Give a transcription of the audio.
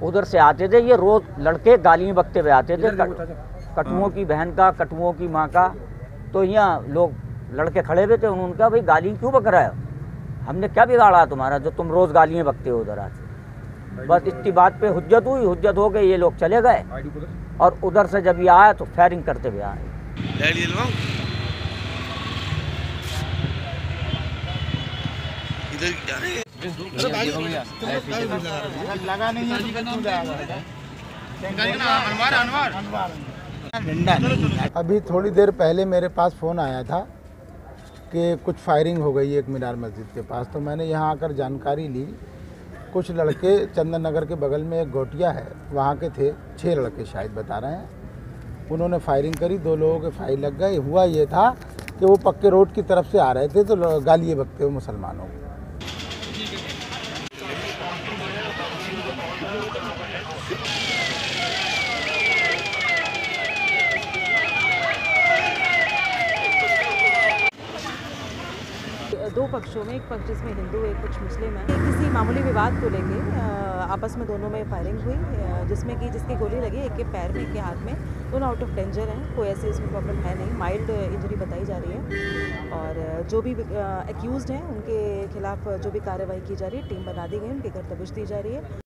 उधर से आते थे। ये रोज लड़के गालियाँ बकते हुए आते थे, कटुओं की बहन का, कटुओं की माँ का। तो यहाँ लोग लड़के खड़े हुए थे, उन्होंने कहा भाई गाली क्यों बक रहा है, हमने क्या बिगाड़ा तुम्हारा जो तुम रोज़ गालियाँ बकते हो उधर आके। बस इतनी बात पे हुज्जत हुई, हुज्जत हो गई, ये लोग चले गए। और उधर से जब ये आया तो फायरिंग करते हुए आए। लगा नहीं है। अभी थोड़ी देर पहले मेरे पास फ़ोन आया था कि कुछ फायरिंग हो गई है एक मीनार मस्जिद के पास। तो मैंने यहाँ आकर जानकारी ली। कुछ लड़के चंदन नगर के बगल में एक गोटिया है, वहाँ के थे 6 लड़के शायद बता रहे हैं। उन्होंने फायरिंग करी, 2 लोगों के फायर लग गए। हुआ ये था कि वो पक्के रोड की तरफ से आ रहे थे तो गालियाँ बकते हुए मुसलमानों को। दो पक्षों में, एक पक्ष जिसमें हिंदू एक पक्ष मुस्लिम है, किसी मामूली विवाद को लेके आपस में दोनों में फायरिंग हुई, जिसमें कि जिसकी गोली लगी, एक के पैर में एक के हाथ में। दोनों आउट ऑफ डेंजर हैं, कोई ऐसी इसमें प्रॉब्लम है नहीं, माइल्ड इंजरी बताई जा रही है। और जो भी एक्यूज्ड हैं उनके खिलाफ जो भी कार्रवाई की जा रही है, टीम बना दी गई, उनके घर तबीश दी जा रही है।